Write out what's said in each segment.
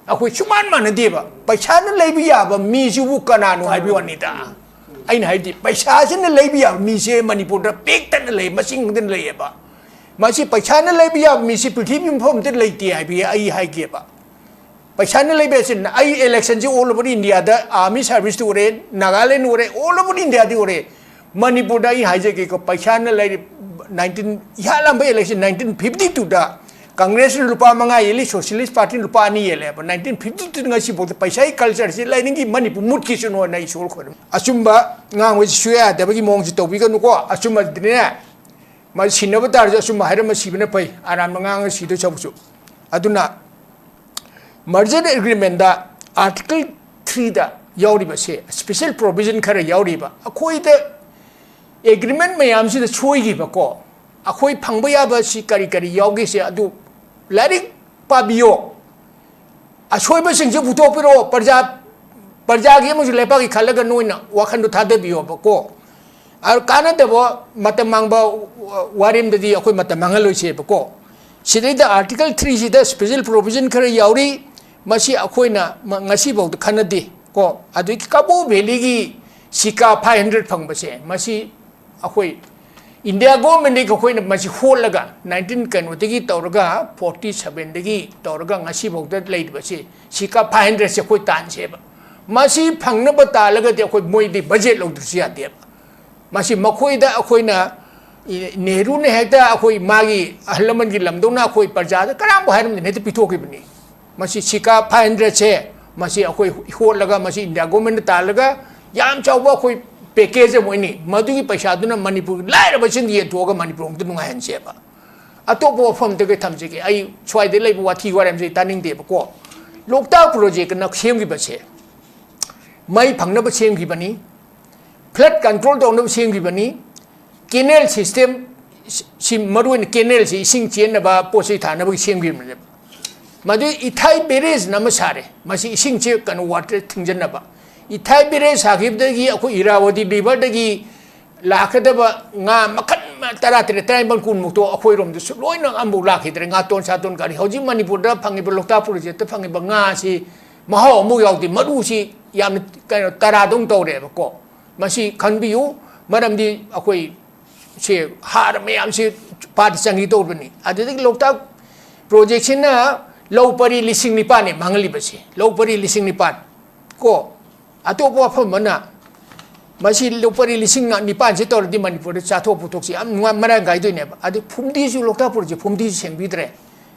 अखोई सुमान मानदेबा पैसा न लेबि याबा मीसिबु कनानु हाइबि वनिदा अइन हाइदि पैसा सिन लेबि याबा मीसे मणिपुर द पेक्तन ले मसिंग दिन लेबा मासी पैसा न लेबि याबा मीसे पृथ्वी मफम द लेति हाइबि आई हाइगेबा पैसा न लेबि सिन आई इलेक्शन जी all over India the army service टू रे नागालैंड ओरे ऑल ओवर इंडिया दि ओरे मणिपुर द आई हाइजे के को पैसा न ले 19 यालंबे इलेक्शन 1952 दा कांग्रेस रुपा मंगा येली सोशलिस्ट पार्टी रुपा नहीं येले 1952 ngasi bok paisa culture si lain gi manipur mut ki suno na isol khon asumba ngang wi suya da bagi mong ji tobi ga nuko asumba dine ma sinaba tar ja asumba haira ma sibna pai aram ngang si do chabusu aduna merger agreement da article 3 da yauri ba se special provision khara yauri ba akoi da agreement mayam si da choi gi ba ko akoi phangba ya ba si kari kari yaugi se adu लारिक पाबियो अशोयब Singh बुथोपिरो प्रजा की मुझे लेपा की खलग नोइना वाखन दो थादे बियो बको और काना देबो मत मांगबा वारिम ददी अखोय मत मांगल होइसे बको सिदै द आर्टिकल 3 सिदा स्पेशल प्रोविजन खरे याउरी मसी अखोयना ngasi बौ खनदि को अदुई काबो भेली की सिका 500 फंगबसे मसी अखोय इंडिया गवर्नमेंट की कोई मसी होलगा 19 कनोतगी तौरगा 47 दगी तौरगा ngasi बौद लेबसे सिका 500 से कोई तान सेबा मसी फंगनब तालगा दे कोई मोइदि बजेट लौद्रसि यादे मसी मखोइदा अखोइना नेहरू ने हेता अखोइ मागी अहलमन की लमदोना अखोइ प्रजा कराम हारम ने ते पिथोकिबनी मसी सिका 500 से मसी अखोइ होलगा मसी इंडिया गवर्नमेंट तालगा याम चावबा अखोइ पैकेज मोइनी मधुगी पैसा दुना मणिपुर लाइर बसिन ये थोगा मणिपुर द नुंगायन सेबा अतोप फम तगे थमजे के आई स्वाइदे लेब वाथी वारम जे तानिंग देब को लोकता प्रोजेक्ट न सेमगी बसे मई फंगनब सेमगी बनी फ्लड कंट्रोल तौनब सेमगी बनी केनेल सिस्टम सि मरुन केनेल सि इसिंग चेनबा पोसै थानब सेमगी बने मदु इथाई बेरेज नम सारे मसी इसिंग चे कन वाटर थिंजनबा इथाई बेरे सागिबदगी अखो Irrawaddy रिवरदगी लाखदबा nga makan tara tare traibal kun mukto akhoi rom du loina ambu lakhidre nga ton sa ton kari hoji manipur da phangi ba lokta project ta phangi ba nga si maho mu yawdi madu si yam kaino tara dong tawre ba ko masi khanbiyu maramdi akhoi se har mayam si part changi to bani adidi lokta project sin na low pari lising ni pa ne mangali ba si low pari lising ni pa ko अतोप वफमना मसी लोपरी लिसिंग निपान से तौरदी मणिपुर चाथो पुथोक्सी आम नुआ मरा गाइदोइने आदि फुमदीसु लोकतापुर जे phumdi सेंबिद्रे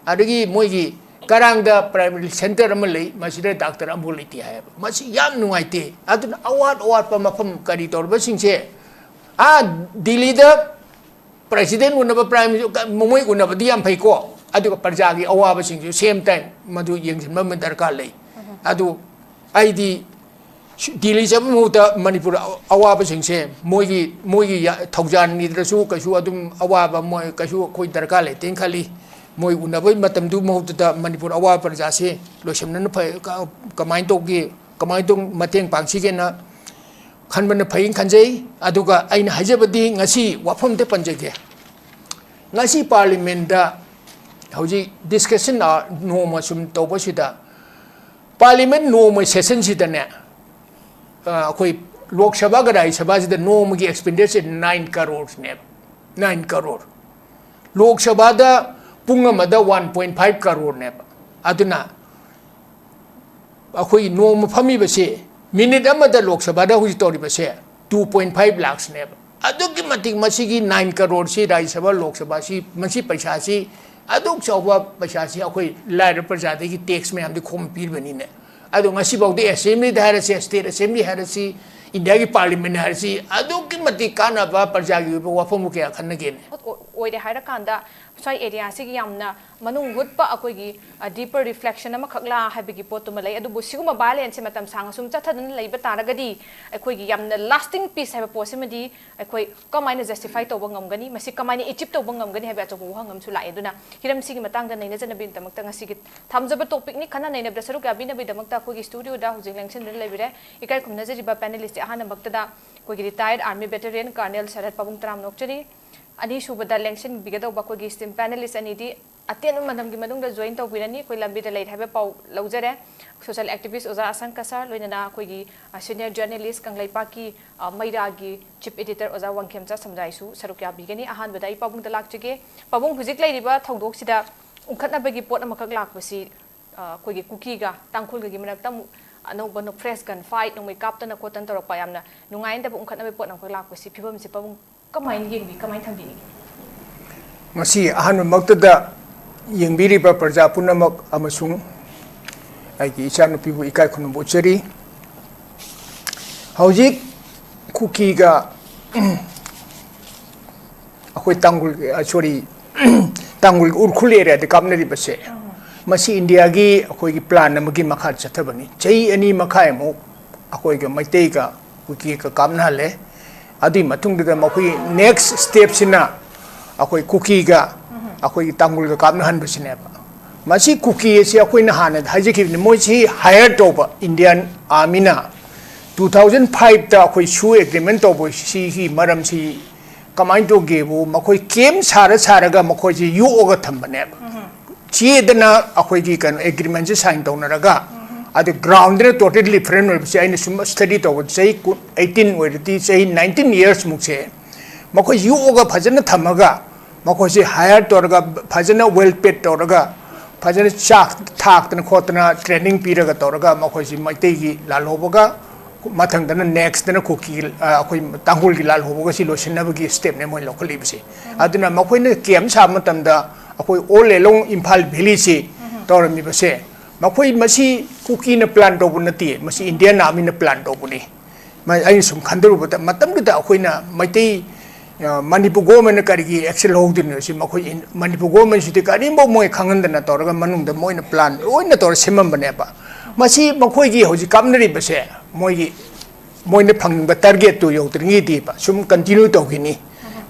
आदगी मोइगी करांगदा primary centre अम लई मसीदे doctor अमबो लेति हाय मसी याम नुआइते अदुन award प मफम करी तौरबसिंगसे आ Delhi the president उनब prime मोइ उनबदी याम phaco अदु प्रजागी अवाबसिंगसु सेम टाइम मधु यंगसिन म दरकार लई अदु आईदी दिल्ली जब मुहूर्त मणिपुर अवाब सिंसे मोगी थौजान निद्रसु कछु अदुम अवाब मोय कछु कोई दरकार लेते खाली मोय उनबई मतम दु मुहूर्त मणिपुर अवाब प्रजा से लोसमन कमाइन तोगी कमाइन तो मतेंग पांगसिगे ना खनबन फैन खनजै अदुगा आइन हाजबदी ngasi वाफम ते पंजगे ngasi पार्लियामेंट दा हौजी डिस्कशन नोमा सुम तोबसिदा पार्लियामेंट नोमा सेशन सिदने कोई लोकसभा का राज्यसभा से नोम की एक्सपेंडिचर 9 करोड़ ने 9 करोड़ लोकसभा दा पुंग मद 1.5 करोड़ ने अदुना अखोई नोम फमी बसे मिनिट अमद लोकसभा दा हुई तोरी बसे 2.5 लाख ने अदुकी मतिक मसीगी 9 करोड़ से राज्यसभा लोकसभा सी मसी पैसा सी अदुक चौबा पैसा सी अखोई लाइर प्रजा की टैक्स में हमदे खोम पीर बनी ने अदो ngasi bawde assembly da harasi state assembly harasi india ki parliament harasi ado ki mati kana ba parja gi wafam ke khanna gen oide haira kanda sai area si yamna manung hutpa akoi gi deeper reflection ama khakla habi gi pot ma lai adu busiguma balance se matam sang sum chathadan leiba taragadi akoi gi yamna lasting peace haba possibility akoi kamaina justify to bangam gani masi kamaina achieve to bangam gani haba to hangam su lai aduna hiram sigi matang da naina jana bin tamak ta ngasi gi thamjaba topic ni khana naina brasaru ga bina bi damak ta akoi gi studio da hujing lengsen leibire ikai khumna jari ba panelist ahana bakta da akoi gi retired army veteran colonel sarat pabung tram nokchari ani subada lengsen bigado bakoi gi steam panelist ani di ꯑꯇꯦꯟꯕ ꯃꯇꯝꯒꯤ ꯃꯅꯨꯡꯗ join ꯇꯧꯕꯤꯔꯅꯤ ꯑꯩꯈꯣꯏ ꯂꯝꯕꯤꯗ ꯂꯩ ꯍꯥꯏꯕ ꯄꯥꯎ ꯂꯧꯖꯔꯦ social ꯑꯦꯛꯇꯤꯚꯤꯁ ꯑꯣꯖꯥ ꯑꯁꯪꯀ sir ꯂꯣꯏꯅꯅ ꯑꯩꯈꯣꯏꯒꯤ ꯁꯤꯅꯤꯌꯔ ꯖꯔꯅꯦꯂꯤꯁ ꯀꯪꯂꯩꯄꯥꯛꯀꯤ ꯃꯩꯔꯥꯒꯤ ꯆꯤꯞ एडिटर ꯑꯣꯖꯥ ꯋꯥꯡꯈꯦꯝꯆꯥ ꯁꯝꯖꯥꯏꯁꯨ ꯁꯔꯨꯛ ꯌꯥꯕꯤꯒꯅꯤ ꯑꯍꯥꯟꯕꯗ ꯑꯩ ꯄꯥꯕꯨꯡꯗ ꯂꯥꯛꯆꯒꯦ ꯄꯥꯕꯨꯡ ꯍꯧꯖꯤꯛ ꯂꯩꯔꯤꯕ ꯊꯧꯗꯣꯛꯁꯤꯗ ꯎꯪꯈꯠꯅꯕꯒꯤ ꯄꯣꯠ ꯑꯃꯈꯛ ꯂꯥꯛꯄꯁꯤ ꯑꯩꯈꯣꯏꯒꯤ ꯀꯨꯀꯤꯒ ꯇꯥꯡꯈꯨꯜꯒꯒꯤ ꯃꯔꯛꯇ ꯑꯅꯧꯕ ꯐ꯭ꯔꯦꯁ ꯒꯟ ꯐꯥꯏꯠ ꯅꯣꯡꯃꯩ ꯀꯥꯞꯇꯅ ꯈꯣꯠꯇꯅ ꯇꯧꯔꯛꯄ ꯌꯥꯝꯅ ꯅꯨꯡꯉꯥꯏꯅꯗꯕ ꯎꯪꯈꯠꯅꯕꯒꯤ ꯄꯣꯠ ꯑꯃꯈꯛ ꯂꯥꯛꯄꯁꯤ ꯐꯤꯕꯝꯁꯤ ꯄꯥꯕꯨꯡ ꯀꯃꯥꯏꯅ ꯌꯦꯡꯕꯤ ꯀꯃꯥꯏꯅ ꯊꯝꯕꯤꯅꯤ ꯃꯁꯤ ꯑꯍꯥꯟꯕꯃꯛꯇꯗ ꯌꯦꯡꯕꯤꯔꯤꯕ ꯄ꯭ꯔꯖꯥ ꯄꯨꯝꯅꯃꯛ ꯑꯃꯁꯨꯡ ꯑꯩꯒꯤ ꯏꯆꯥꯅꯨꯄꯤꯕꯨ ꯏꯀꯥꯏ ꯈꯨꯝꯅꯕ ꯎꯠꯆꯔꯤ ꯍꯧꯖꯤꯛ ꯀꯨꯀꯤꯒ ꯑꯩꯈꯣꯏ ꯇꯥꯡꯈꯨꯜ ꯁꯣꯔꯤ ꯇꯥꯡꯈꯨꯜ ꯎꯔꯈꯨꯜ ꯑꯦꯔꯤꯌꯥꯗ ꯀꯥꯞꯅꯔꯤꯕꯁꯦ ꯃꯁꯤ ꯏꯟꯗꯤꯌꯥꯒꯤ ꯑꯩꯈꯣꯏꯒꯤ ꯄ꯭ꯂꯥꯟ ꯑꯃꯒꯤ ꯃꯈꯥ ꯆꯠꯊꯕꯅꯤ ꯆꯍꯤ 2 ꯃꯈꯥꯏꯃꯨꯛ ꯑꯩꯈꯣꯏꯒ ꯃꯩꯇꯩꯒ ꯀꯨꯀꯤꯒ ꯀꯥꯞꯅꯍꯜꯂꯦ ꯑꯗꯨꯒꯤ ꯃꯇꯨꯡꯗ ꯃꯈꯣꯏ ꯅꯦꯛꯁ ꯁ꯭ꯇꯦꯞꯁꯤꯅ ꯑꯩꯈꯣꯏ ꯀꯨꯀꯤꯒ ꯑꯩꯈꯣꯏꯒꯤ ꯇꯥꯡꯈꯨꯜꯒ ꯀꯥꯞꯅꯍꯟꯕꯁꯤꯅꯦꯕ ꯃꯁꯤ ꯀꯨꯀꯤ ꯑꯁꯤ ꯑꯩꯈꯣꯏꯅ ꯍꯥꯟꯅ ꯍꯥꯏꯖꯈꯤꯕꯅꯤ ꯃꯣꯏꯁꯤ ꯍꯥꯌꯔ ꯇꯧꯕ ꯏꯟꯗꯤꯌꯥꯟ ꯑꯥꯔꯃꯤꯅ 2005ꯗ ꯑꯩꯈꯣꯏ ꯁꯨ ꯑꯦꯒ꯭ꯔꯤꯃꯦꯟ ꯇꯧꯕ ꯁꯤꯒꯤ ꯃꯔꯝꯁꯤ ꯀꯃꯥꯏꯅ ꯇꯧꯒꯦꯕꯨ ꯃꯈꯣꯏ ꯀꯦꯝ ꯁꯥꯔꯒ ꯃꯈꯣꯏꯁꯤ ꯌꯣꯛꯑꯒ ꯊꯝꯕꯅꯦꯕ ꯆꯦꯗꯅ ꯑꯩꯈꯣꯏꯒꯤ ꯀꯩꯅꯣ ꯑꯦꯒ꯭ꯔꯤꯃꯦꯟꯁꯦ ꯁꯥꯏꯟ ꯇꯧꯅꯔꯒ ꯑꯗꯨ ꯒ꯭ꯔꯥꯎꯟꯗꯅ ꯇꯣꯇꯦꯜ ꯗꯤꯐꯔꯦꯟ ꯑꯣꯏꯕꯁꯦ ꯑꯩꯅ ꯁꯨꯝ ꯁ꯭ꯇꯗꯤ ꯇꯧꯕ ꯆꯍꯤ 18 ꯑꯣꯏꯔꯗꯤ ꯆꯍꯤ 19 ꯏꯌꯔꯁꯃꯨꯛꯁꯦ ꯃꯈꯣꯏ ꯌꯣꯛꯑꯒ ꯐꯖꯅ ꯊꯝꯃꯒ ꯃꯈꯣꯏꯁꯤ ꯍꯥꯌꯔ ꯇꯧꯔꯒ ꯐꯖꯅ ꯋꯦꯜ ꯄꯦꯗ ꯇꯧꯔꯒ ꯐꯖꯅ ꯆꯥꯛ ꯊꯥꯛꯇꯅ ꯈꯣꯠꯇꯅ ꯇ꯭ꯔꯦꯅꯤꯡ ꯄꯤꯔꯒ ꯇꯧꯔꯒ ꯃꯈꯣꯏꯁꯤ ꯃꯩꯇꯩꯒꯤ ꯂꯥꯜꯍꯧꯕꯒ ꯃꯊꯪꯗꯅ ꯅꯦꯛꯁꯇꯅ ꯀꯨꯀꯤ ꯑꯩꯈꯣꯏ ꯇꯥꯡꯈꯨꯜꯒꯤ ꯂꯥꯜꯍꯧꯕꯒꯁꯤ ꯂꯣꯏꯁꯤꯟꯅꯕꯒꯤ ꯁ꯭ꯇꯦꯞꯅꯦ ꯃꯣꯏ ꯂꯧꯈꯠꯂꯤꯕꯁꯤ ꯑꯗꯨꯅ ꯃꯈꯣꯏꯅ ꯀꯦꯝ ꯁꯥꯕ ꯃꯇꯝꯗ ꯑꯩꯈꯣꯏ ꯑꯣꯜ ꯑꯦꯂꯣꯡ ꯏꯝꯐꯥꯜ ꯚꯦꯂꯤꯁꯤ ꯇꯧꯔꯝꯃꯤꯕꯁꯦ ꯃꯈꯣꯏ ꯃꯁꯤ ꯀꯨꯀꯤꯅ ꯄ꯭ꯂꯥꯟ ꯇꯧꯕ ꯅꯠꯇꯦ ꯃꯁꯤ ꯏꯟꯗꯤꯌꯟ ꯑꯥꯔꯃꯤꯅ ꯄ꯭ꯂꯥꯟ ꯇꯧꯕꯅꯤ ꯑꯩꯅ ꯁꯨꯝ ꯈꯟꯗꯔꯨꯕꯗ ꯃꯇꯝꯗꯨꯗ ꯑꯩꯈꯣꯏꯅ Meitei manipur government karigi action logdin si makoi manipur government si karimbo moi khangandana toraga manungda moina plan loina tor simam baneba masi makoi gi hoji kamnari base moi gi moina phangba target to yodringi di ba sum continue togini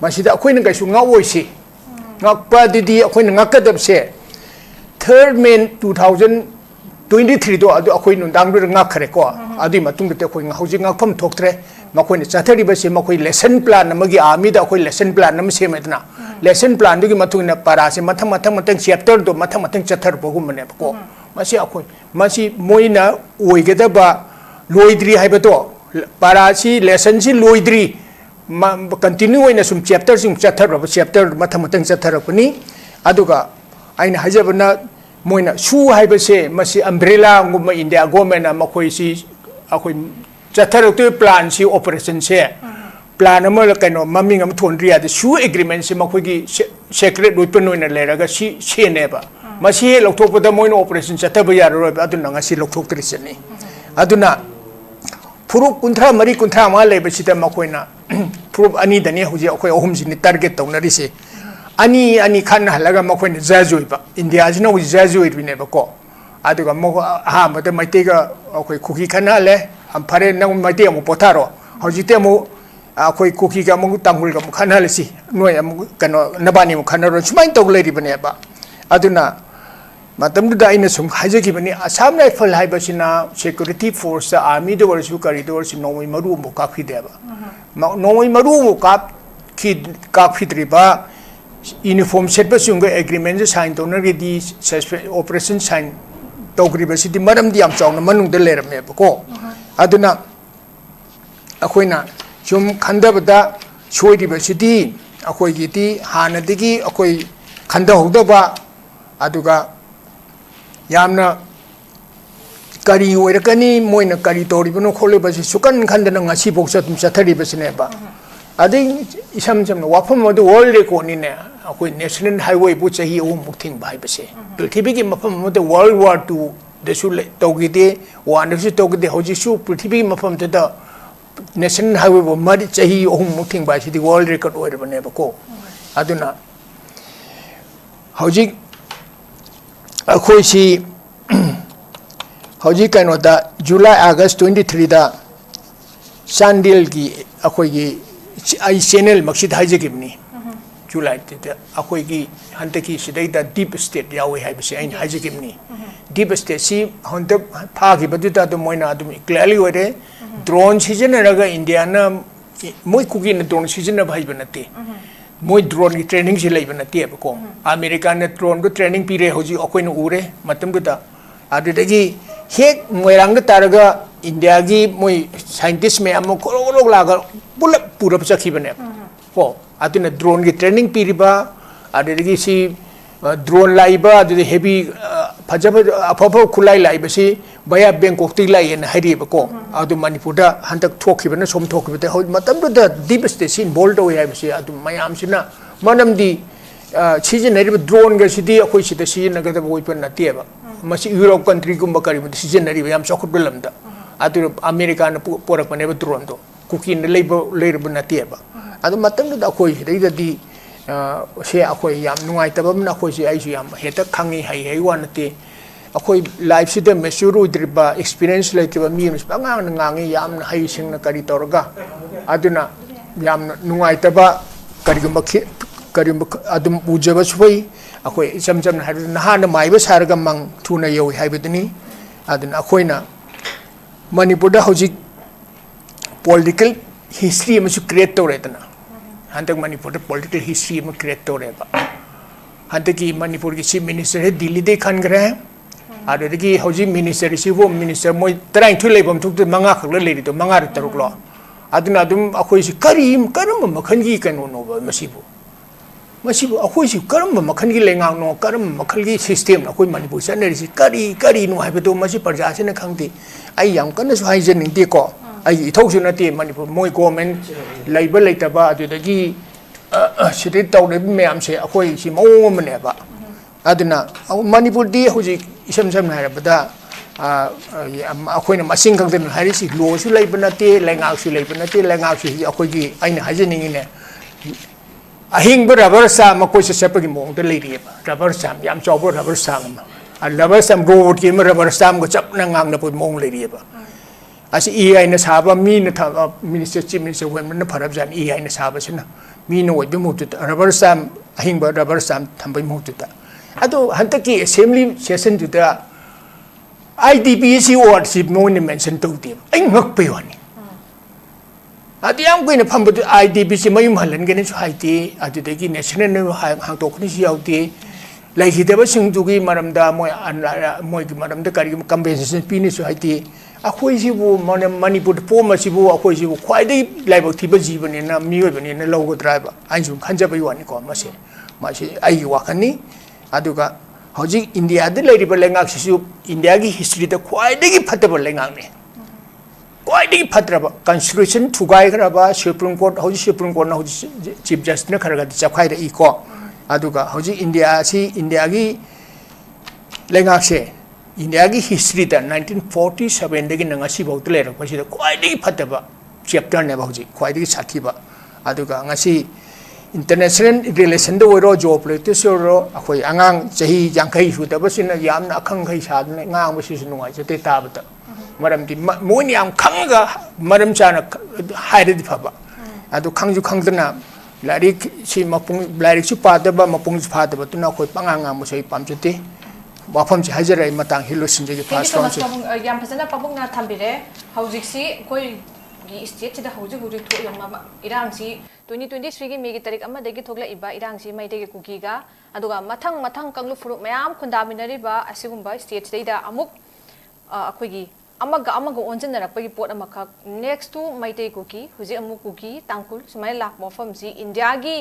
masi da akoina kaisu ngawoi si ngakpa didi akoina ngakadab se 3rd May 2023 do adu akoi nundang du ngakhare ko adu matung de akoi ngauji ngakpham thoktre makoi chathari base makoi lesson plan amagi army da akoi lesson plan nam semedna lesson plan du gi matung na para se matham chapter do matham chathar bogum mane ko masi akoi masi moina oigeda ba loidri haibato para si lesson si loidri continue oina sum chapter sum chathar ba chapter matham chathar pani aduga aina hajabana moina su haibase masi umbrella nguma India government makoi si akoi chathar to plan si operation se plan amala kaino maming am thonria de su agreement se makoi gi secret weapon oina leraga si neba masi lokthokpada moina operation chathaba yaroi aduna ngasi lokthokri seni aduna puruk kunthra mari kunthra ma lebasida makoina puruk ani dani hoji akoi ahum jini target tawnari se ani khan halaga makoina jajoiba India jina hoji jajoi bineba ko aduga mo ha mata maitega akoi kuki khana le am phare nang maite am potharo hoji te mo akoi kuki ga mo tangul ga khana le si noi am kano nabani mo khana ro sumain togleri bineba aduna matamda aina sum hajaki bani Assam Rifle haibasina security force army de warsu corridor si nomoi maru mo ka khideba nomoi maru mo ka khidriba uniform set ba sunga agreement sign donor di operation sign togriba si di maram di am chawna manung de lerame ko aduna akoina sum khandabada soidiba si di akoi gi di hana digi akoi khanda hodaba aduga yamna kari oirakani moina kari toribano kholebasi sukan khandana ngasi boksa tum chathari basne ba ading isam jamna wafam modu world record ni ne akoi national highway bu chahi o mukthing bai base prithvi gi mafam modu world war 2 de su togide one su togide hoji su prithvi mafam da national highway bu mari chahi o mukthing bai si di world record oirabane ba ko aduna hoji akoi si hoji kaino da July August 23 da Sandil gi akoi gi ai channel maksid haijagibni July da akoi gi hantaki sidai da deep state yawi haibase ain haijagibni deep state si honta phagi badita do moina adum clearly ore drone season raga India na moi kugi na drone season na bhai banate moi drone ki training si leiba na tie ba ko America na drone ko training pire hoji akoi na ure matam ko da adu dagi hek moirang da taraga India gi moi scientist me am ko ro la ga pulap pura sakhi bane ko adu na drone ki training piriba adu dagi si drone laiba adu heavy phajaba apapa khulai laiba si baya Bangkok ti lai na hari ba ko adu Manipur da hantak thokhi bana som thokhi ba ho matam da devastation bold oi hai si adu mayam sina manam di chije nari ba drone ga sidi akoi sida si na ga da boi pan na tie ba masi Europe country gumba kari ba chije nari ba yam sokut belam da adu America na porak pane ba drone do Kuki na leiba ba na tie ba adu matam da akoi dai da di se akoi yam nuai ta ba na akoi si ai si yam heta khangi hai hai wa na te akoi life sida mesuru driba experience like ba mi nus bangang ngangi yam na hai sing na kari torga aduna yam nuai ta ba kari gumba kari adum ujaba sui akoi jam jam na ha na mai ba sar ga mang thuna yoi hai bedini aduna akoi na Manipur da hoji political history ma su create tore tana hantak Manipur da political history ma create tore ba hantak Manipur ki chief minister he Delhi de khan gre adagi hoji minister si wo minister moi trying to labor to manga khakla le to manga taruk lo aduna dum akoi si karim karam makhan gi kanu no ba masibu akoi si karam makhan gi lengang no karam makhal gi system akoi Manipur sa ne si kari no ha to masi parja se na khangti ai yam kan su hai jen ti ko ai thau su na ti Manipur moi government labor laita ba adagi sidi taw de me am se akoi si mo mane ba aduna Manipur di hoji isam sam na bada akoi na masing kang den hari si lo su lai bana te lenga su lai bana te lenga su akoi gi aina hajening ne ahing ba rubber sam akoi se sepa gi mong de lai ri ba rubber sam yam chaw ba rubber sam rubber sam road ki ma rubber sam ko chap na ngang na pu mong lai ri ba asi ai na sa ba mi na tha minister chief minister wen na pharab jan ai na sa ba sina mi no oi bi mu tu rubber sam ahing ba rubber sam tham bai mu tu ta ado hantaki assembly session tu da IDPC wardship no ni mention to ti ai ngak pe wani adi am ko ni pham bu IDPC mayum halan ge ni su hai ti adu de gi national no hang to khni si yaw ti lai hi de ba sing tu gi maram da moi gi maram da kari compensation pi ni su hai ti akoi si bu Manipur po ma si bu akoi si bu khwai dai lai ba thi ba ji ba ni na mi ba ni na lo go drive ai su khan ja ba wani ko ma se ai wa khan ni aduga hoji India de leiriba lengak sisu India gi history da khwai degi phataba lengak ne khwai degi phatraba constitution thugai graba Supreme Court hoji Supreme Court na hoji chief justice na kharaga chakhai da iko aduga hoji India gi lengak se India gi history da 1947 degi nanga si bau tle rak pasi da khwai degi phataba chapter ne ba hoji khwai degi sakhi ba aduga ngasi international relation do ro geopolitics ro akoi angang chahi jangkai su ta basina yamna akhang khai sa ngang ba si nuai che te ta ba ta maram di moini am khang ga maram chana haide di phaba adu khangju khangdana larik si mapung larik su pa da ba mapung su pha da ba tu na khoi pangang am sei pam chete wafam chi hajarai matang hilo sinje gi fast round se yam phasana pabung na thambire haujik si koi gi state da haujik tho yam ma irang si 2023 gi megi tarik ama degi thogla iba irang si mai degi kuki ga aduga mathang kanglu furu mayam khunda minari ba asigumba state da amuk akoi gi amaga onjana rakpa gi pot amaka next to mai degi kuki huji amuk kuki tangkul sumai lak mofam si India gi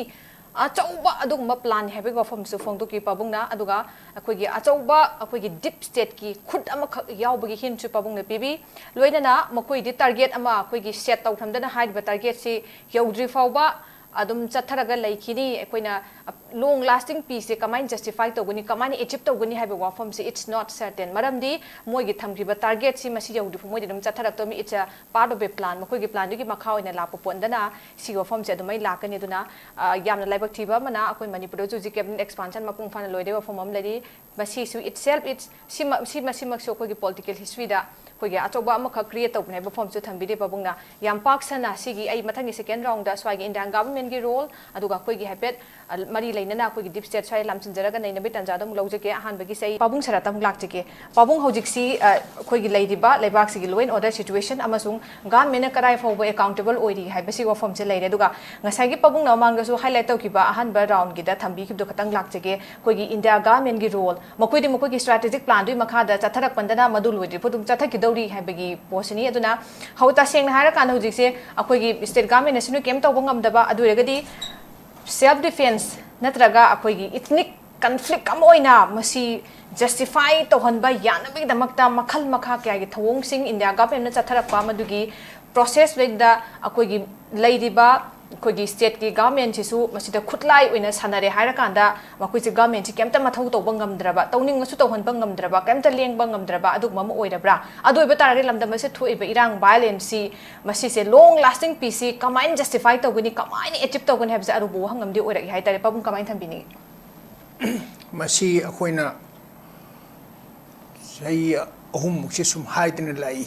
achauba adugma plan hebe go fam su phong to ki pabungna aduga akoi gi achauba akoi gi deep state ki khut ama yaubagi hin chu pabungna pibi loinana makoi di target ama akoi gi set taw thamdana hide target si yaudri fauba adum chatharaga laikhini akoina long lasting peace se kamain justify to guni kamani achieve to guni haiba wafam se it's not certain maramdi moi gi thamgiba target si masi yaudi moi dum chatharak to mi it's a part of a plan makoi gi plan gi makha oina lapo pondana si wafam se adumai lakani duna yamna laibak thiba mana akoi Manipur ju ji cabinet expansion mapung fana loide wafam am ladi masi su itself it's si so koi gi political history da koi gi achoba am kha create to ne wafam su thambide babungna yam pak sana si gi ai mathang second round da swai gi Indian government gi role aduga koi gi hapet mari ꯂꯣꯏꯅꯅ ꯑꯩꯈꯣꯏꯒꯤ deep state ꯁ꯭ꯋꯥꯏ ꯂꯥꯝꯁꯤꯟꯖꯔꯒ ꯅꯩꯅꯕꯒꯤ ꯇꯥꯟꯖꯥꯗ ꯑꯃꯨꯛ ꯂꯧꯖꯒꯦ ꯑꯍꯥꯟꯕꯒꯤ ꯁꯩ ꯄꯥꯕꯨꯡ ꯁꯔꯥꯠꯇ ꯑꯃꯨꯛ ꯂꯥꯛꯆꯒꯦ ꯄꯥꯕꯨꯡ ꯍꯧꯖꯤꯛꯁꯤ ꯑꯩꯈꯣꯏꯒꯤ ꯂꯩꯔꯤꯕ ꯂꯩꯕꯥꯛꯁꯤꯒꯤ ꯂꯣ ꯑꯦꯟ ꯑꯣꯔꯗꯔ ꯁꯤꯆꯨꯋꯦꯁꯟ ꯑꯃꯁꯨꯡ ꯒꯚꯔꯟꯃꯦꯟꯠꯅ ꯀꯗꯥꯏ ꯐꯥꯎꯕ ꯑꯦꯀꯥꯎꯟꯇꯦꯕꯜ ꯑꯣꯏꯔꯤ ꯍꯥꯏꯕꯁꯤ ꯋꯥꯐꯝꯁꯦ ꯂꯩꯔꯦ ꯑꯗꯨꯒ ꯉꯁꯥꯏꯒꯤ ꯄꯥꯕꯨꯡꯅ ꯃꯃꯥꯡꯗꯁꯨ ꯍꯥꯏꯂꯥꯏꯠ ꯇꯧꯈꯤꯕ ꯑꯍꯥꯟꯕ ꯔꯥꯎꯟꯒꯤꯗ ꯊꯝꯕꯤꯈꯤꯕꯗꯣ ꯈꯇꯪ ꯂꯥꯛꯆꯒꯦ ꯑꯩꯈꯣꯏꯒꯤ ꯏꯟꯗꯤꯌꯥ ꯒꯚꯔꯟꯃꯦꯟꯠꯒꯤ ꯔꯣꯜ ꯃꯈꯣꯏꯒꯤ ꯁ꯭ꯇ꯭ꯔꯦꯇꯦꯖꯤꯛ ꯄ꯭ꯂꯥꯟꯗꯨꯒꯤ ꯃꯈꯥꯗ ꯆꯠꯊꯔꯛꯄꯗꯅ ꯃꯗꯨ ꯂꯣꯏꯗ꯭ꯔꯤꯐꯥꯎ ꯑꯗꯨꯝ ꯆꯠꯊꯈꯤꯗꯧꯔꯤ ꯍꯥꯏꯕꯒꯤ ꯄꯣꯠꯁꯤꯅꯤ ꯑꯗꯨꯅ ꯇꯁꯦꯡꯅ ꯍꯥꯏꯔꯀꯥꯟꯗ ꯍꯧꯖꯤꯛꯁꯦ ꯑꯩꯈꯣꯏꯒꯤ ꯁ꯭ꯇꯦꯠ ꯒꯚꯔꯟꯃꯦꯟꯠ ꯑꯁꯤꯅ ꯀꯩꯝ ꯇꯧꯕ ꯉꯝꯗꯕ ꯑꯗꯨ ꯑꯣꯏꯔꯒꯗꯤ ꯁꯦꯜꯐ ꯗꯤꯐꯦꯟꯁ ꯅꯠꯇ꯭ꯔꯒ ꯑꯩꯈꯣꯏꯒꯤ ꯏꯊꯅꯤꯛ ꯀꯟꯐ꯭ꯂꯤꯛ ꯑꯃ ꯑꯣꯏꯅ ꯃꯁꯤ ꯖꯁꯇꯤꯐꯥꯏ ꯇꯧꯍꯟꯕ ꯌꯥꯅꯕꯒꯤꯗꯃꯛꯇ ꯃꯈꯜ ꯃꯈꯥ ꯀꯌꯥꯒꯤ ꯊꯧꯑꯣꯡꯁꯤꯡ ꯏꯟꯗꯤꯌꯥ ꯒꯚꯔꯟꯃꯦꯟꯠꯅ ꯆꯠꯊꯔꯛꯄ ꯃꯗꯨꯒꯤ ꯄ꯭ꯔꯣꯁꯦꯁ ꯋꯦꯛꯗ ꯑꯩꯈꯣꯏꯒꯤ ꯂꯩꯔꯤꯕ ꯑꯩꯈꯣꯏꯒꯤ ꯁ꯭ꯇꯦꯠꯀꯤ ꯒꯚꯔꯟꯃꯦꯟꯠꯁꯤꯁꯨ ꯃꯁꯤꯗ ꯈꯨꯠꯂꯥꯏ ꯑꯣꯏꯅ ꯁꯥꯟꯅꯔꯦ ꯍꯥꯏꯔꯀꯥꯟꯗ ꯃꯈꯣꯏꯁꯦ ꯒꯚꯔꯟꯃꯦꯟꯠꯁꯤ ꯀꯩꯝꯇ ꯃꯊꯧ ꯇꯧꯕ ꯉꯝꯗ꯭ꯔꯕ ꯇꯧꯅꯤꯡꯉꯁꯨ ꯇꯧꯍꯟꯕ ꯉꯝꯗ꯭ꯔꯕ ꯀꯩꯝꯇ ꯂꯦꯡꯕ ꯉꯝꯗ꯭ꯔꯕ ꯑꯗꯨꯒꯨꯝꯕ ꯑꯃ ꯑꯣꯏꯔꯕ꯭ꯔꯥ ꯑꯗꯨ ꯑꯣꯏꯕ ꯇꯥꯔꯒꯗꯤ ꯂꯝꯗꯝ ꯑꯁꯤꯗ ꯊꯣꯛꯏꯕ ꯏꯔꯥꯡ ꯚꯥꯏꯑꯣꯂꯦꯟꯁꯁꯤ ꯃꯁꯤꯁꯦ ꯂꯣꯡ ꯂꯥꯁꯇꯤꯡ ꯄꯤꯁꯁꯤ ꯀꯃꯥꯏꯅ ꯖꯁꯇꯤꯐꯥꯏ ꯇꯧꯒꯅꯤ ꯀꯃꯥꯏꯅ ꯑꯦꯆꯤꯞ ꯇꯧꯒꯅꯤ ꯍꯥꯏꯕꯁꯦ ꯑꯔꯨꯕ ꯋꯥꯍꯪ ꯑꯃꯗꯤ ꯑꯣꯏꯔꯛꯏ ꯍꯥꯏꯇꯥꯔꯦ ꯄꯥꯕꯨꯡ ꯀꯃꯥꯏꯅ ꯊꯝꯕꯤꯅꯤꯡꯉꯤ ꯃꯁꯤ ꯑꯩꯈꯣꯏꯅ ꯆꯍꯤ ꯑꯍꯨꯝꯃꯨꯛꯁꯦ ꯁꯨꯝ ꯍꯥꯏꯗꯅ ꯂꯥꯛꯏ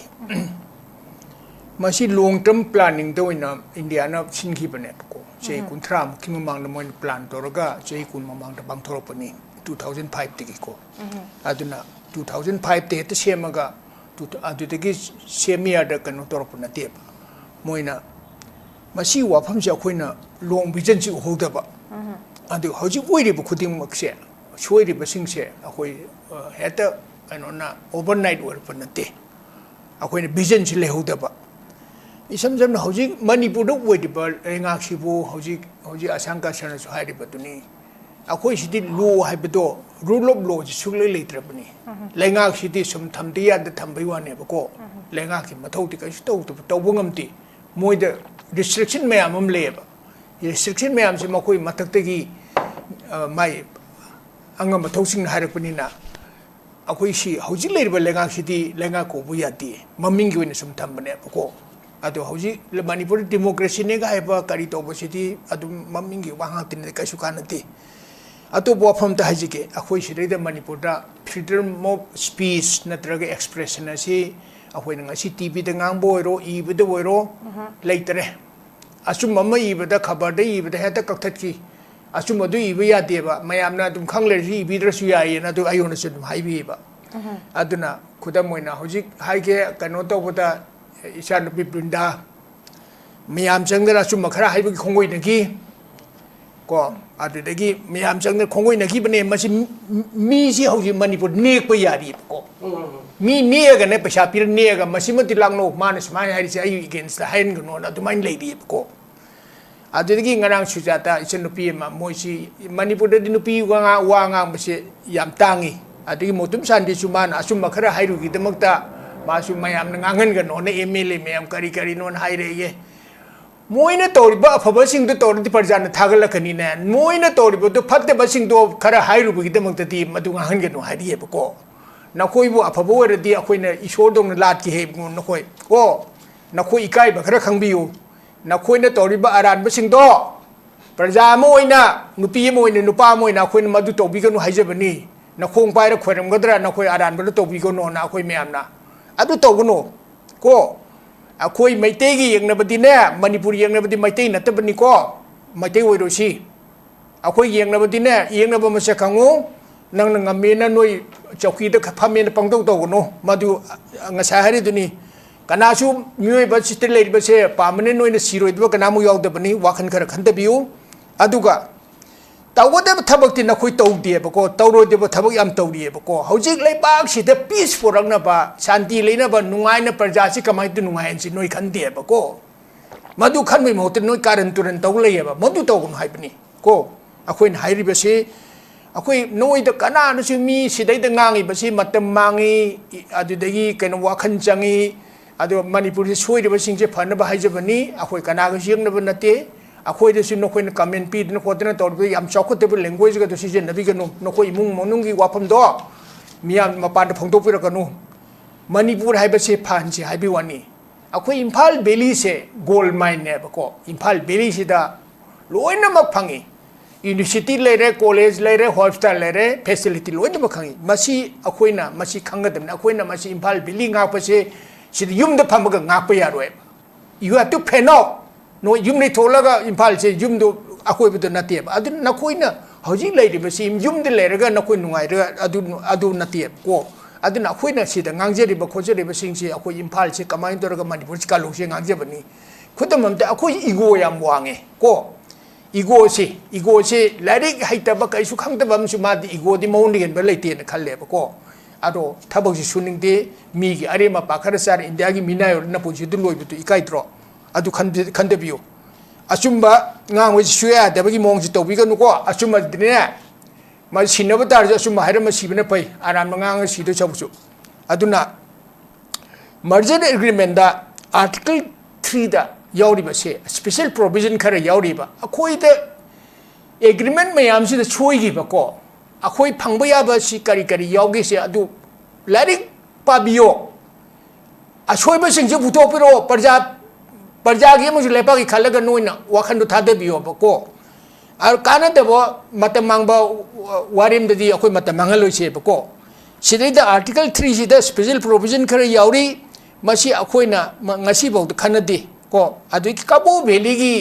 ꯃꯁꯤ ꯂꯣꯡ ꯇꯔꯝ ꯄ꯭ꯂꯥꯅꯤꯡꯗ ꯑꯣꯏꯅ ꯏꯟꯗꯤꯌꯥꯅ ꯁꯤꯟꯈꯤꯕꯅꯦꯕꯀꯣ ꯆꯍꯤ 30ꯃꯨꯛꯀꯤ ꯃꯃꯥꯡꯗ ꯃꯣꯏꯅ ꯄ꯭ꯂꯥꯟ ꯇꯧꯔꯒ ꯆꯍꯤ 10 ꯃꯃꯥꯡꯗ ꯄꯥꯡꯊꯣꯔꯛꯄꯅꯤ 2005ꯗꯒꯤꯀꯣ ꯑꯗꯨꯅ 2005ꯗ ꯍꯦꯛꯇ ꯁꯦꯝꯃꯒ ꯑꯗꯨꯗꯒꯤ ꯁꯦꯝꯃꯤꯌꯥꯔꯗ ꯀꯩꯅꯣ ꯇꯧꯔꯛꯄ ꯅꯠꯇꯦꯕ ꯃꯣꯏꯅ ꯃꯁꯤ ꯋꯥꯐꯝꯁꯦ ꯑꯩꯈꯣꯏꯅ ꯂꯣꯡ ꯚꯤꯖꯟꯁꯤ ꯎꯍꯧꯗꯕ ꯑꯗꯨ ꯍꯧꯖꯤꯛ ꯑꯣꯏꯔꯤꯕ ꯈꯨꯗꯤꯡꯃꯛꯁꯦ ꯁꯣꯏꯔꯤꯕꯁꯤꯡꯁꯦ ꯑꯩꯈꯣꯏ ꯍꯦꯛꯇ ꯀꯩꯅꯣꯅ ꯑꯣꯚꯔꯅꯥꯏꯠ ꯑꯣꯏꯔꯛꯄ ꯅꯠꯇꯦ ꯑꯩꯈꯣꯏꯅ ꯚꯤꯖꯟꯁꯤ ꯂꯩꯍꯧꯗꯕ ꯏꯁꯝ ꯁꯝꯅ ꯍꯧꯖꯤꯛ ꯃꯅꯤꯄꯨꯔꯗ ꯑꯣꯏꯔꯤꯕ ꯂꯩꯉꯥꯛꯁꯤꯕꯨ ꯍꯧꯖꯤꯛ ꯀꯥ ꯁꯔꯅꯁꯨ ꯍꯥꯏꯔꯤꯕꯗꯨꯅꯤ ꯑꯩꯈꯣꯏꯁꯤꯗꯤ ꯂꯣ ꯍꯥꯏꯕꯗꯣ ꯔꯨꯜ ꯑꯣꯐ ꯂꯣꯁꯤ ꯁꯨꯡꯂꯩ ꯂꯩꯇ꯭ꯔꯕꯅꯤ ꯂꯩꯉꯥꯛꯁꯤꯗꯤ ꯁꯨꯝ ꯊꯝꯗ ꯌꯥꯗ ꯊꯝꯕꯩ ꯋꯥꯅꯦꯕꯀꯣ ꯂꯩꯉꯥꯛꯀꯤ ꯃꯊꯧꯗꯤ ꯀꯩꯁꯨ ꯇꯧꯕ ꯉꯝꯗꯦ ꯃꯣꯏꯗ ꯔꯤꯁꯇ꯭ꯔꯤꯛꯁꯟ ꯃꯌꯥꯝ ꯑꯃ ꯂꯩꯌꯦꯕ ꯔꯤꯁꯇ꯭ꯔꯤꯛꯁꯟ ꯃꯌꯥꯝꯁꯦ ꯃꯈꯣꯏ ꯃꯊꯛꯇꯒꯤ ꯃꯥꯏ ꯑꯉꯝ ꯃꯊꯧꯁꯤꯡꯅ ꯍꯥꯏꯔꯛꯄꯅꯤꯅ ꯑꯩꯈꯣꯏꯁꯤ ꯍꯧꯖꯤꯛ ꯂꯩꯔꯤꯕ ꯂꯩꯉꯥꯛꯁꯤꯗꯤ ꯂꯩꯉꯥꯛ ꯀꯧꯕ ꯌꯥꯗꯦ ꯃꯃꯤꯡꯒꯤ ꯑꯣꯏꯅ ꯁꯨꯝ ꯊꯝꯕꯅꯦꯕꯀꯣ ꯑꯗꯣ ꯍꯧꯖꯤꯛ ꯃꯅꯤꯄꯨꯔ ꯗꯦꯃꯣꯀ꯭ꯔꯦꯁꯤꯅꯦꯒ ꯍꯥꯏꯕ ꯀꯔꯤ ꯇꯧꯕꯁꯤꯗꯤ ꯑꯗꯨꯝ ꯃꯃꯤꯡꯒꯤ ꯋꯥ ꯉꯥꯛꯇꯅꯤ ꯀꯩꯁꯨ ꯀꯥꯟꯅꯗꯦ ꯑꯇꯣꯞꯄ ꯋꯥꯐꯝꯗ ꯍꯥꯏꯖꯒꯦ ꯑꯩꯈꯣꯏ ꯁꯤꯗꯩꯗ ꯃꯅꯤꯄꯨꯔꯗ ꯐ꯭रीडम ऑफ स्पीच नत्रगा एक्सप्रेशन असी अखोइना ngasi टीवी दा ngang बोइरो इबदा बोइरो लेतरे असुम मम इबदा खबर दा इबदा हेता कक्थत असुम अदु इब यादेबा मयामना दुम खंगलेरसि इबिद्रसु यायेना दु आयोनसु दुम हाइबीबा अदुना खुदम मोइना होजिक हाइगे कनो तोबदा इसा नुपि बृंदा मयाम चंगरा असुम खरा हाइबि खोंगोइनगी को अदुदगी मयाम चंगना खोंगोइनगी बने मसि मीसि होजि मणिपुर नेकप यारि को मी नेगने पैसा पिर नेगा मसिमति लांगनो मानस माय हाइसि आइ अगेंस्ट हाइन गनो अदुमाइन लेदि को अदुदगी ngarang sujata इसन नुपि मा मोइसि मणिपुर दि नुपि वांगा बसे याम तांगी अदुगी मोतुम सान्दी सुमान असुम खरा हाइरुगी दमक्ता मासु मयाम ngangan गनो ने एमएलए मयाम करी करी नोन हाइरेगे मोइना तौरिबा अफबसिंग तौरदि प्रजाना थागलखनी ने मोइना तौरिबो तो फत्तेबसिंग दो खरा हाइरुबगी दमक्तदि मदु ngangan हाइरिएबको नखोइबो अफबो ओरदि अखोइना ईश्वर दोंग लाटकी हे नखोइ को नखोइ इकाइ बखरा खंबियु नखोइना तौरिबा अरानबसिंग दो प्रजा म ओइना नुपि म ओइना नुपा म ओइना अखोइना मदु तौबिगनु हाइजबनी नखोंग पाइरा खोरमगदरा नखोइ अरानबदो तौबिगनु ना अखोइ मयामना अदु तौगनु को अखोइ मैतेगी यंगनबदिने मणिपुर यंगनबदि मैते नतबनी को मैते ओइरोसी अखोइ यंगनबदिने यंगनब मसे खंगु नंग ngamenna noi chौकी द फमेन पंगदौ तौगनु मदु ngasa hari duni kanasu mioi ba sister lady ba se pamane noi na siroi dwa kanamu yaudabani wakhan khara khandabiu aduga tawode ba thabakti na khoi tawde ba ko tawroi de ba thabak yam tawri ba ko hojik lei bak si de peace forangna ba shanti leina ba nungai na praja si kamai tu nungai si noi khande ba ko madu khanmai mohte noi karan turan taw lei ba madu tawgun haibni ko akhoi hairi ba se अखोई नोई the कना नसु मी सिदै the ngangi बसि मतम मांगी अदुदगी कनो वाखन चंगी अदु मणिपुर से सोइद बसिंग से फन बा हाइजबनी अखोई कना ग सिंग नब नते अखोई दसु नखोइ न कमेंट पी न खोदन तोरबे याम चौखतेब लैंग्वेज ग दसि जे नबी गनो नखोइ इमुंग मनुंगी वाफम दो मियाम मपान फंगदो पिर कनु मणिपुर हाइबसे फानसे हाइबि वानी अखोइ इम्फाल बेली से गोल्ड माइन ने बको इम्फाल बेली सिदा लोइना मक फंगी यूनिवर्सिटी लेरे कॉलेज लेरे हॉस्पिटल लेरे फैसिलिटी लोइन बखंगी मसी अखोइना मसी खंगदम अखोइना मसी इम्फाल बिली ngaपसे सिद युमद फमग ngaप यारोय यू हैव टू फेनो नो युमनि थोलगा इम्फाल से युमदो अखोइबदो नतेब अदु नखोइना hojik lay di basi yum de leraga na koi nungai ra adu natiep ko aduna khoi na sida ngangje ri ba khoje ri ba sing si akoi imphal se kamai dor ga manipur ka lu se ngangje bani khudam te akoi ego yam wange ko ego se larik haita ba kai su khang ta bam su ma di ego di mon ri ba leite na khalle ba ko ado thabok si suning de mi gi are ma pa khar sar india gi minayo na pu ji du loi bu tu ikai tro adu khan de biu asumba ngang we suya da ba gi mong ji to bi ga nu ko asumba dine ma sinaba tar ja asumba haira ma sibna pai aram ngang si do chabu aduna merger agreement da article 3 da yauri ba se special provision khara yauri ba akoi da agreement mayam si da choi gi ba ko akoi phangba ya ba si kari yaugi se adu larik pabiyo asoi ba sing je buto pero parja gi mu lepa gi khalaga noina wakhan du thade biyo ba ko ar kana de bo matamang ba warim de di akoi matamang loi se ba ko sidai da article 3 si da special provision khara yauri masi akoi na ngasi bo khanadi ko adu ki kabu valley gi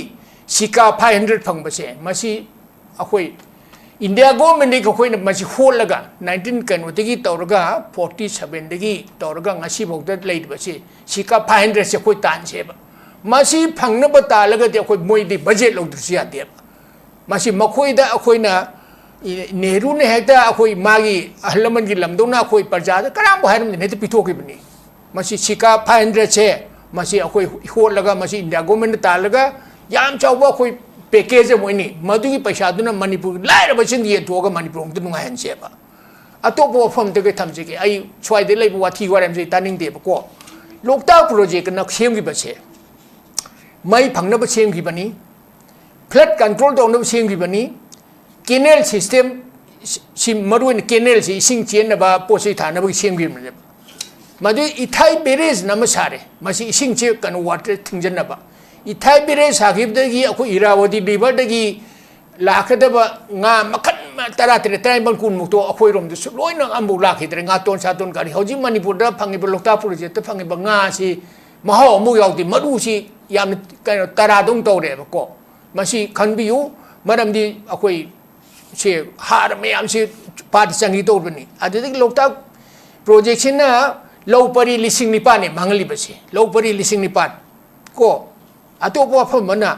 sika 500 phangba se masi akoi India government ni koi na masi holaga 19 kanu tegi tawraga 47 tegi tawraga ngasi bogda leit basi sika 500 se koi tan se ba masi phangna ba talaga de koi moi di budget log dri ya de masi makoi da akoi na Nehru ne hekta akoi magi ahlaman gi lamdona akoi parja da karam bo haram ne te pithoki bani masi sika 500 se masi akoi holaga masi India government talaga yam chawba akoi package moini madugi paisa duna manipur laira bachin ye toga manipur ong tunga han seba atopo phom te ke thamje ke ai chwai de lai wa thi waram je taning de ko lokta project na khem gi bache mai phangna ba sem gi bani flood control dong na sem gi bani canal system sim maruin canal si sing chen na ba posai thana ba sem gi madu ithai berez na ma sare masi sing che kan water thingjan na ba Ithai bire sakib dagi aku Irawadi river dagi lakadaba nga makan tara tribal kun mukto akoi rom du loi na ambu lakhidre nga ton saton kari hoji manipur da phangi lokta project phangi nga si maho mu yaudi madu si yam tara dong to re ko masi khanbiu maramdi akoi se har me am se pat changi to bani adidi lokta project na low pari lising ni pa ne mangali basi low pari lising ni pa ko atopo phomana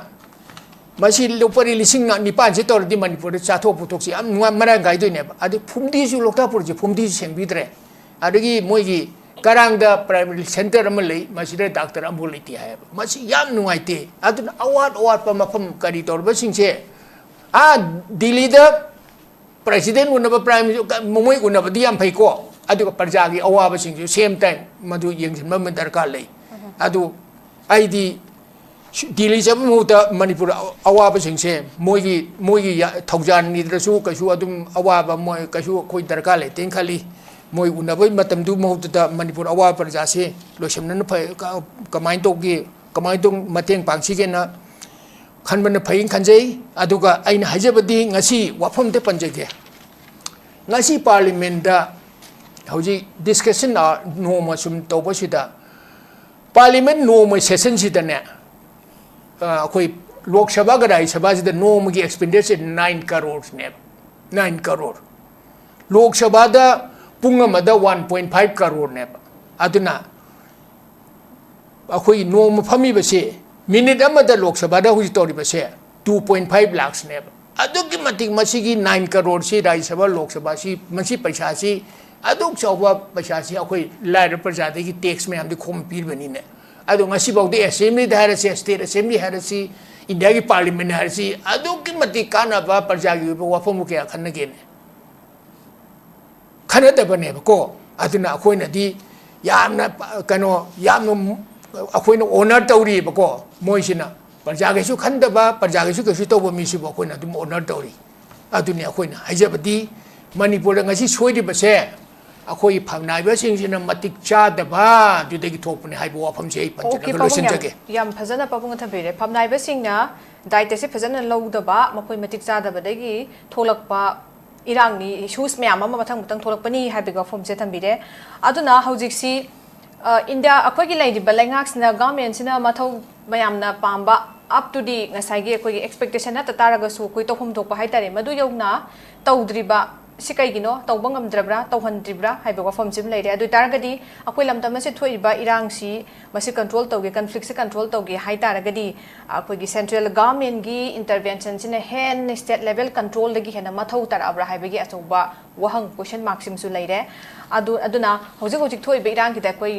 masi lopari lising na nipan se tor di manipur cha tho putok si am nuwa mara gai do ne adu phumdi su lokta pur je phumdi seng bidre adagi moi gi karang da primary center am lei masi da doctor am bol ti ha masi yam nuai te adu awat pa mafam kari tor ba sing se delhi da president unaba prime moi unaba di am phai ko adu parja gi awa ba sing same time madu yeng sin ma darkar lei adu ID Delhi jab muta Manipur awaba singse moigi thaujan ni drasu kasu adum awaba moi kasu koi darka le ten khali moi unabai matam du muta Manipur awaba parja se losamna na phai kamai to mateng pangsi ge na khanban na phai khanjai aduga aina hajabadi ngasi wafam te panjage ngasi parliament da hoji discussion no ma sum to basida parliament no ma session sida ne कोई लोकसभा का राज्यसभा से नोम की expenditure 9 crore ने 9 करोड़ लोकसभा दा पुंग मदा 1.5 करोड़ ने अदुना अखोई नोम फमी बसे minute अमदा Lok Sabha दा हुई तोरी बसे 2.5 लाख ने अदुकी मतिक मसीगी 9 करोड़ से राज्यसभा लोकसभा सी मसी पैसा सी अदुक चौबा पैसा सी अखोई लायर प्रजाति की टैक्स में हमदे खोम पीर बनी ने adu ngasi bawde assembly da harasi state assembly harasi india ki parliament harasi adu ki mati kana ba parja gi ba wafam ke khanna ge ne khana da bane ko aduna akoi na di yamna kano yamno akoi na honor tawri ba ko moi sina parja ge su khanda ba parja ge su ke su to ba mi su ba akoi na dum honor tawri aduni akoi na haijabadi manipur da ngasi soi di ba se akoi phamnai ba sing sina matik cha da ba du de gi thop ne hai bo pham se pan ja lo sin jage yam phajana papung thabire phamnai ba sing na daite se phajana lo da ba makoi matik cha da ba de gi tholak pa irang ni issues me ama mathang mutang tholak pani hai be ga phom se thambire aduna hojik si india akoi gi lai di balengak sina government sina mathau mayam na pamba up to the ngasai gi expectation na tataraga su koi tohum thokpa hai tare madu yona tawdriba sikai gino tawbangam drabra tawhandribra hai ba wafam sim leire adu taragadi akoi lamtam se thoiba irang si masi control tawge conflict se control tawge hai taragadi akoi gi central government gi intervention sine hen state level control lagi hena mathau tarabra hai ba gi achoba wahang question mark sim su leire aduna hojik thoiba irang gi da koi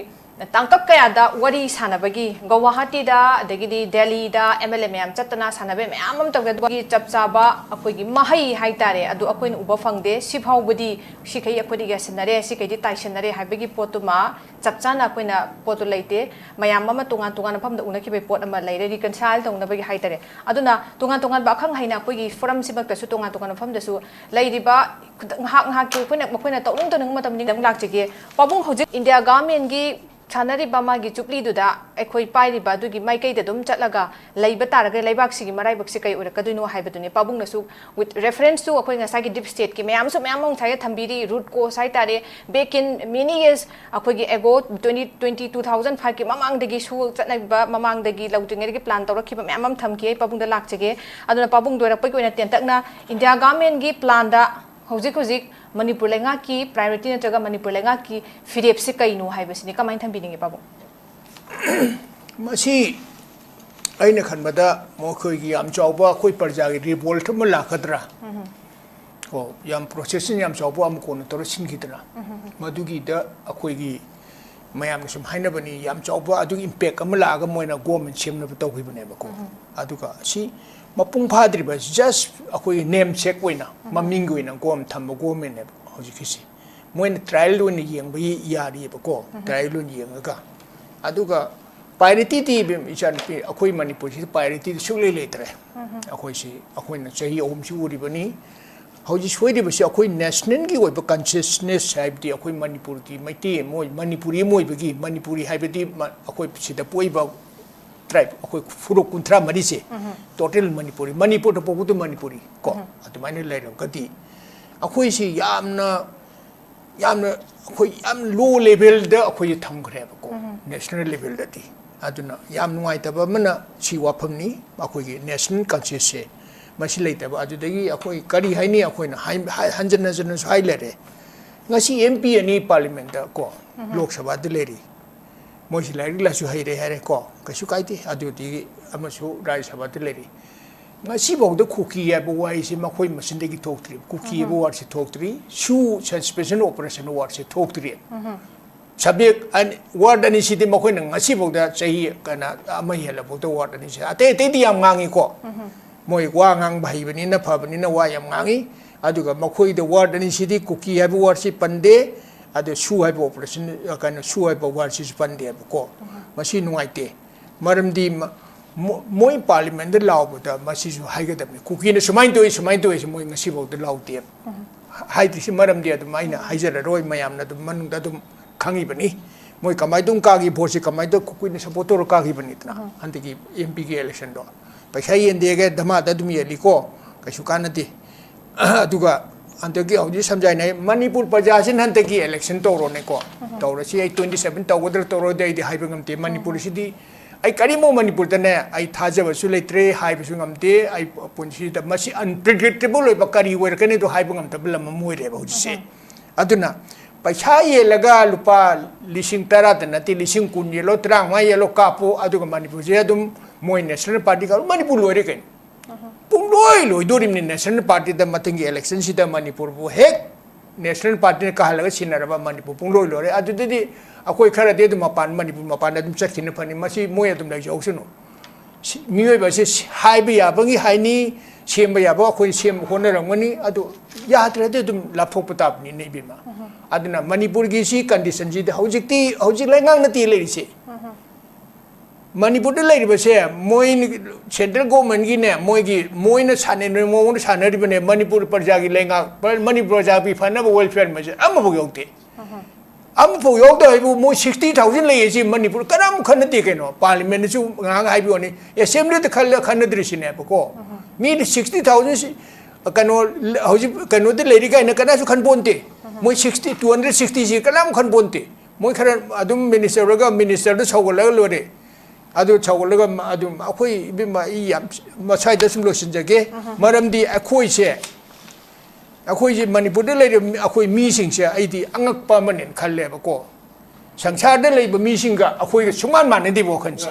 tangkap kaya da wari sanabagi Guwahati da adagidi Delhi da MLM yam chatana sanabe mayam tawgadi chapchaba akoi mahai haitare adu akoi uba fangde sibhaubudi sikai akoi ga sanare sikai di taisanare haibagi potuma chapchana akoi na potu leite mayam ama tungan famda unaki be pot ama leire reconcile tongna bagi haitare aduna tungan ba khang haina akoi forum sibak ta su tungan famda su leiriba hak ki akoi na tawung tonung matam ni dang lakjege pabung hojik India government gi Chanari Bama gi chupli duda ekoi pairi ba dugi mai kai da dum chatlaga leiba taraga leibak sigi marai bak sikai ura kadunu haibaduni pabung nasu with reference to akoi ngasai gi deep state ki mayam mong thai thambiri root ko sai tare back in many years akoi gi ago 2005 ki mamang dagi su chatnai ba mamang dagi lauding gi plan tawrak ki mayam tham ki pabung da lak chege aduna pabung doira pai koina tentakna India government gi plan da hojik Manipur lenga ki priority na jaga Manipur lenga ki firep se kainu haibasini kamai thambini babu masi aina khanbada mokhoi gi am chawba khoi parja gi revolt ma lakadra ho yam processing yam chawba am ko na tor sin gidra madugi da akhoi gi mayam sum haina bani yam chawba adu impact am la ga moina government semna ba tawhi bane ba ko aduga si mapung phadri ba just akoi name check oina maming oina gom thamba government ne hojikisi moina trial lo ni yeng bi yari ba ko trial lo ni yeng ga aduga priority ti bi ichan pi akoi manipur si priority su le le tre akoi si akoi na chahi om si uri bani hoji swedi ba si akoi national gi oi ba consciousness haib di akoi manipur ki maiti moi manipuri moi ba gi manipuri haib di akoi si da poi ba tribe akoi furo kuntra mari se total manipur to pogutu manipuri ko atumai ne lai kati akoi si yamna akoi yam low level da akoi tham gre ko national level da ti aduna yam nuai ta ba mana si wafam ni akoi gi national conscious se masi lai ta ba adu dagi akoi kari haini akoi na hanjan hai lere ngasi MP ani parliament da ko lok sabha de leri moisi lai la su hai re hare ko kasu kaiti adu ti amasu rai sabha de leri ngasi bog da kuki ya bo wai si makoi masin de gi toktri kuki bo war si toktri su suspension operation war si toktri sabek an ward ani si de makoi na ngasi bog da chahi kana ama hela bog da ward ani si ate te di am ngangi ko moi wa ngang bai bani na pha bani na wa yam ngangi aduga makoi de ward ani si de kuki ya bo war si pande adu su hai bo operation kana su hai bo war si pande ko masi nuaite maram di moi parliament de law buta masi su hai ga da kuki na sumain to moi ngasi bo de law te hai ti si maram di adu maina hai jara roi mayam na dum manung da dum khangi bani moi kamai dum ka gi bosi kamai do kuki na support ro ka gi bani tna ante gi MP gi election do paisa yen de ga dama da dum ye liko ka su kana ti aduga ante gi auji samjai nai manipur prajasin hante gi election to ro ne ko to ro si 27 to godra to ro de hai bangam te manipur si di ai karimo manipur da ne ai thaja ba su le tre hai ba su ngam te ai punsi da masi unpredictable oi ba kari wer kane to hai bangam ta blam moi re ba hu se aduna paisa ye laga lupa lising tara da nati lising kun ye lo trang ma ye lo kapo aduga manipur je adum moi national party ka manipur lo re ken pung loi dorim ni national party da matingi election si da manipur bu hek national party ka halaga sinara ba manipur pung loi re adu de akoi khara de mapan manipur mapan da dum chakhin phani masi moi adum lai jau suno mioi ba se hai bi ya bangi hai ni sem ba ya ba akoi sem hona rangani adu ya tra de dum lapthok patap ni nei bi ma aduna manipur gi si condition ji de hojik lai ngang na ti le se manipur de lai ba se moi central government gi ne moi na sane no mo na sane ri bane manipur parja gi lai nga manipur parja bi phana welfare ma je am bo yokte am bo yok da bu mo 60000 lai ji manipur karam khan ti ke no parliament su nga hai bi oni assembly de khan dri sine ba ko mi 60000 kano hojik kano de lai ri ga na kana su khan bonte moi 260 ji kalam khan bonte moi khara adum minister ga minister da sawgal la lo re adu chawlaga adu akhoi bima yam masai da sum lo sinjage maramdi akhoi se akhoi ji manipur da lei akhoi mi sing se aidi angak pa manen khalle ba ko sangsar da lei ba mi sing ga akhoi ga suman man de bo khan si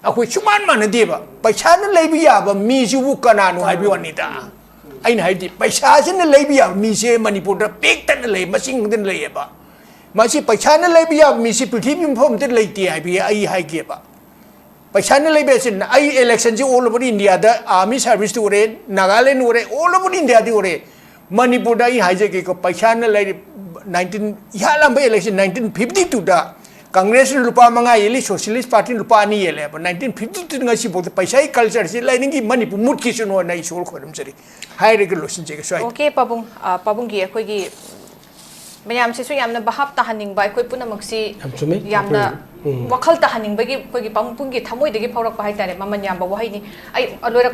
akhoi suman man de ba paisa na lei bi ya ba mi ju bu kana nu hai bi wani da aina hai di paisa sin na lei bi ya mi se manipur da pek tan lei masing den lei ba masi paisa na lei bi ya mi si prithvi phom den lei ti hai bi ai hai ge ba paisa na lei be sin ai election ji all over India da army service to re Nagaland ore all over India di ore manipur da ai hai je ke ko paisa na lei 19 yalam be election 1952 da Congress lupa manga yeli Socialist Party lupa ani yele 1952 ngasi bote paisa culture si lain ngi manipur mut ki suno na isol khoram sari hai regulation je ke swai okay pabung gi akhoi gi mayam se su yamna bahap ta haning bai khoi puna maksi yamna wakhal ta haning bagi khoi gi pangpung gi thamoi de gi phaurak pai tare maman yam ba wahai ni ai alorak